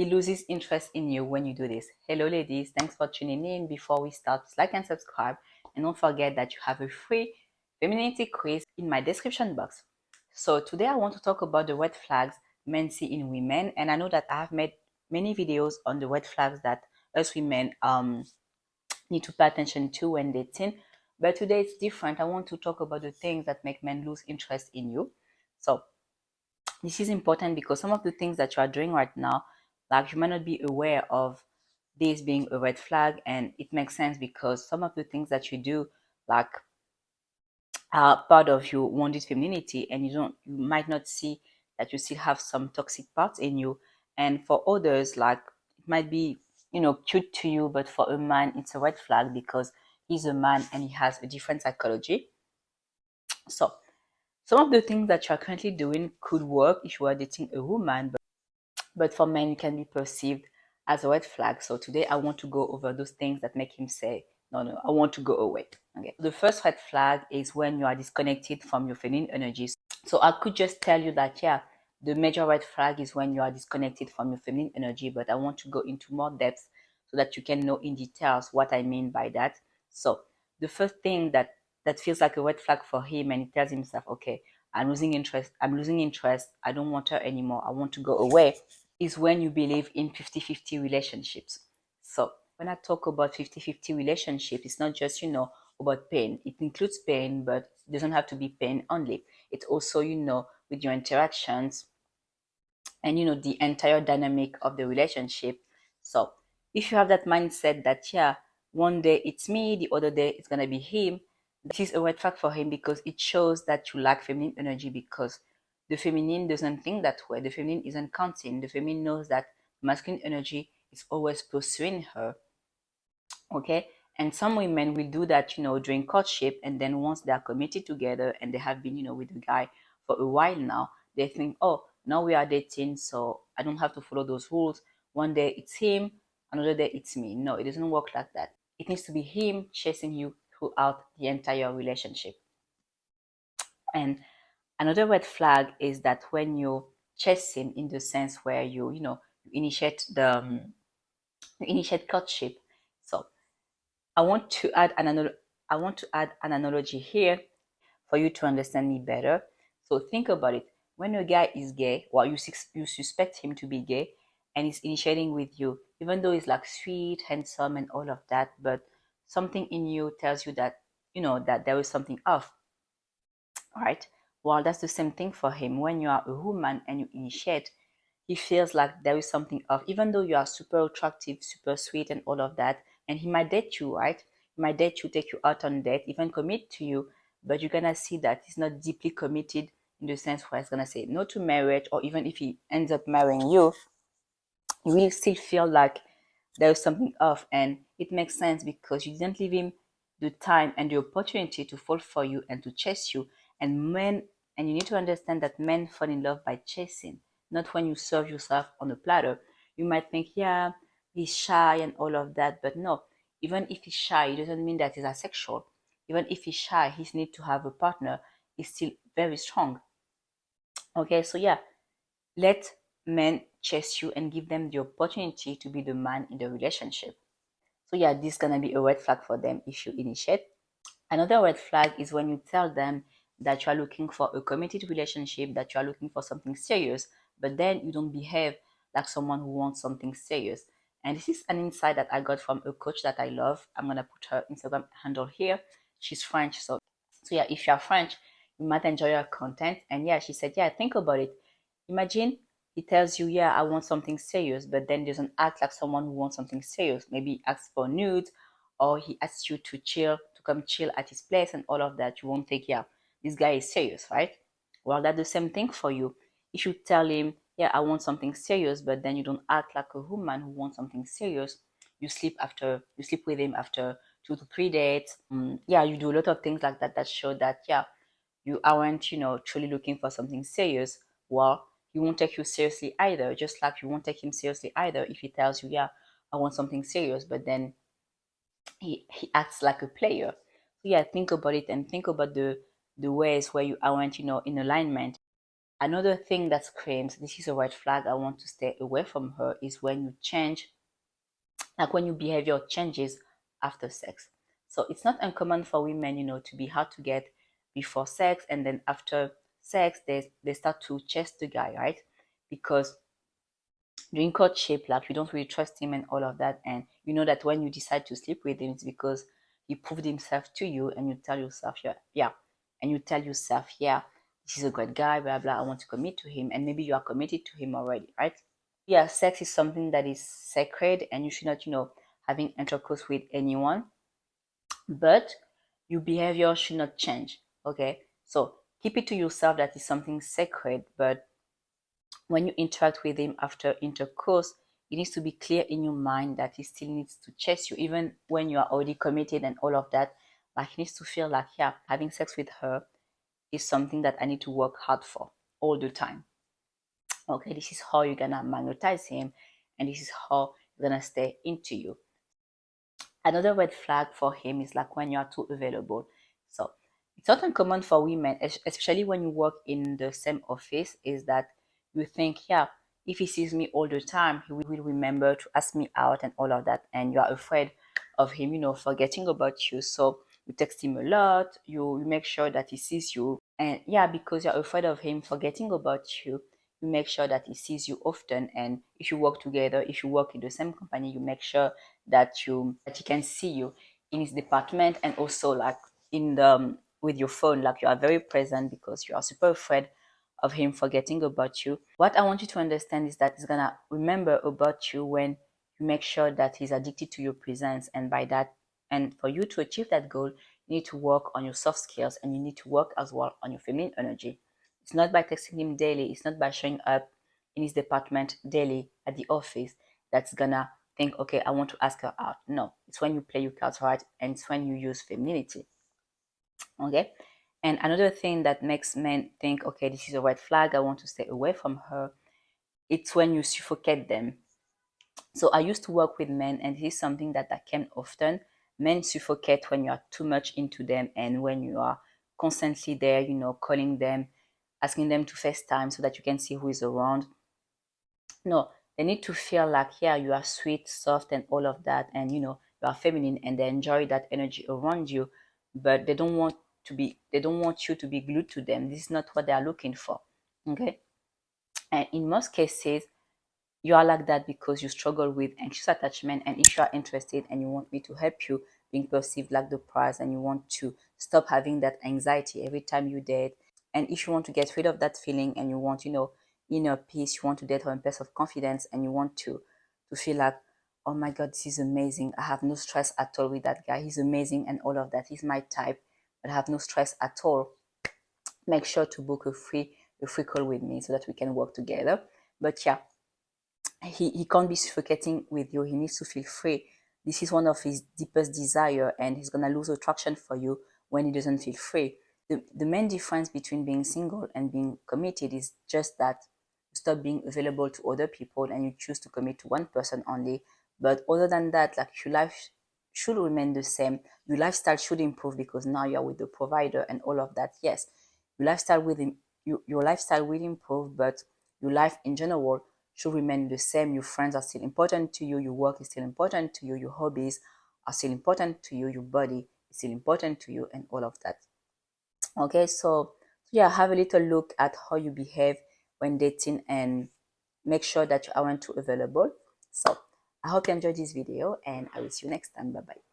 he loses interest in you when you do this. Hello ladies, thanks for tuning in. Before we start, please like and subscribe, and don't forget that you have a free femininity quiz in my description box. So today I want to talk about the red flags men see in women, and I know that I have made many videos on the red flags that us women need to pay attention to when dating, but today it's different. I want to talk about the things that make men lose interest in you. So this is important because some of the things that you are doing right now, like you might not be aware of this being a red flag, and it makes sense because some of the things that you do, like, are part of your wounded femininity, and you might not see that you still have some toxic parts in you. And for others, like, it might be, cute to you, but for a man it's a red flag because he's a man and he has a different psychology. So some of the things that you are currently doing could work if you are dating a woman, but for men it can be perceived as a red flag. So today I want to go over those things that make him say, no, I want to go away. Okay. The first red flag is when you are disconnected from your feminine energies. So I could just tell you that, yeah, the major red flag is when you are disconnected from your feminine energy, but I want to go into more depth so that you can know in details what I mean by that. So the first thing that feels like a red flag for him, and he tells himself, okay, I'm losing interest, I don't want her anymore, I want to go away, is when you believe in 50-50 relationships. So when I talk about 50-50 relationship, it's not just, about pain. It includes pain, but it doesn't have to be pain only. It's also, with your interactions and, the entire dynamic of the relationship. So if you have that mindset that, yeah, one day it's me, the other day it's going to be him, this is a red flag for him because it shows that you lack feminine energy, because the feminine doesn't think that way. The feminine isn't counting. The feminine knows that masculine energy is always pursuing her. Okay. And some women will do that, during courtship, and then once they are committed together and they have been, with the guy for a while now, they think, oh, now we are dating, so I don't have to follow those rules. One day it's him, another day it's me. No, it doesn't work like that. It needs to be him chasing you throughout the entire relationship. And another red flag is that when you're chasing, in the sense where you initiate you initiate courtship. So I want to add an analogy here for you to understand me better. So think about it. When a guy is gay, well, you suspect him to be gay, and he's initiating with you, even though he's like sweet, handsome, and all of that, but something in you tells you that that there is something off, right? Well, that's the same thing for him. When you are a woman and you initiate, he feels like there is something off, even though you are super attractive, super sweet, and all of that. And he might date you, right? He might date you, take you out on date, even commit to you, but you're gonna see that he's not deeply committed, in the sense where he's gonna say no to marriage, or even if he ends up marrying you, you will still feel like there is something off. And it makes sense because you didn't give him the time and the opportunity to fall for you and to chase you. And you need to understand that men fall in love by chasing, not when you serve yourself on a platter. You might think, yeah, he's shy and all of that, but no, even if he's shy, it doesn't mean that he's asexual. Even if he's shy, his need to have a partner is still very strong. Okay, so yeah, let men chase you and give them the opportunity to be the man in the relationship. So yeah, this is gonna be a red flag for them if you initiate. Another red flag is when you tell them that you are looking for a committed relationship, that you are looking for something serious, but then you don't behave like someone who wants something serious. And this is an insight that I got from a coach that I love. I'm gonna put her Instagram handle here. She's French, so yeah, if you're French, you might enjoy her content. And yeah, she said, yeah, think about it. Imagine he tells you, yeah, I want something serious, but then doesn't act like someone who wants something serious. Maybe he asks for nudes, or he asks you to chill, to come chill at his place and all of that. You won't think, yeah, this guy is serious, right? Well, that's the same thing for you. If you tell him, yeah, I want something serious, but then you don't act like a woman who wants something serious. You sleep with him after 2 to 3 dates. Yeah, you do a lot of things like that that show that, yeah, you aren't, truly looking for something serious. Well, he won't take you seriously either, just like you won't take him seriously either if he tells you, yeah, I want something serious, but then he acts like a player. So yeah, think about it, and think about the ways where you aren't, in alignment. Another thing that screams, this is a red flag, I want to stay away from her, is when you change, like when your behavior changes after sex. So it's not uncommon for women, to be hard to get before sex, and then after sex, they start to chase the guy, right? Because during courtship, like you don't really trust him and all of that, and you know that when you decide to sleep with him, it's because he proved himself to you, and you tell yourself, yeah, this is a great guy, blah blah. I want to commit to him, and maybe you are committed to him already, right? Yeah, sex is something that is sacred, and you should not, having intercourse with anyone, but your behavior should not change. Okay, so keep it to yourself that is something sacred, but when you interact with him after intercourse, it needs to be clear in your mind that he still needs to chase you, even when you are already committed and all of that. Like he needs to feel like, yeah, having sex with her is something that I need to work hard for all the time. Okay, this is how you're gonna magnetize him, and this is how you're gonna stay into you. Another red flag for him is like when you are too available. So it's not uncommon for women, especially when you work in the same office, is that you think, yeah, if he sees me all the time, he will remember to ask me out and all of that. And you are afraid of him, forgetting about you. So you text him a lot, you make sure that he sees you. And yeah, because you're afraid of him forgetting about you make sure that he sees you often. And if you work together, if you work in the same company, you make sure that he can see you in his department, and also like in the with your phone, like you are very present because you are super afraid of him forgetting about you. What I want you to understand is that he's gonna remember about you when you make sure that he's addicted to your presence. And by that, and for you to achieve that goal, you need to work on your soft skills, and you need to work as well on your feminine energy. It's not by texting him daily, it's not by showing up in his department daily at the office that's gonna think, okay, I want to ask her out. No, it's when you play your cards right, and it's when you use femininity. Okay. And another thing that makes men think, okay, this is a red flag, I want to stay away from her, it's when you suffocate them. So I used to work with men, and this is something that came often. Men suffocate when you are too much into them, and when you are constantly there, calling them, asking them to FaceTime so that you can see who is around. No, they need to feel like, yeah, you are sweet, soft, and all of that, and you are feminine, and they enjoy that energy around you, but they don't want you to be glued to them. This is not what they are looking for. Okay. And in most cases, you are like that because you struggle with anxious attachment, and if you are interested and you want me to help you being perceived like the prize, and you want to stop having that anxiety every time you date, and if you want to get rid of that feeling, and you want inner peace, you want to date her in place of confidence, and you want to feel like, oh my god, this is amazing, I have no stress at all with that guy, he's amazing and all of that, he's my type, but I have no stress at all, make sure to book a free call with me so that we can work together. But yeah, he can't be suffocating with you. He needs to feel free. This is one of his deepest desire, and he's gonna lose attraction for you when he doesn't feel free. The main difference between being single and being committed is just that you stop being available to other people and you choose to commit to one person only. But other than that, like, your life should remain the same. Your lifestyle should improve because now you're with the provider and all of that. Yes, your lifestyle with him, your lifestyle will improve, but your life in general should remain the same. Your friends are still important to you, your work is still important to you, your hobbies are still important to you, your body is still important to you, and all of that. Okay, so yeah, have a little look at how you behave when dating, and make sure that you aren't too available. So I hope you enjoyed this video, and I will see you next time. Bye bye.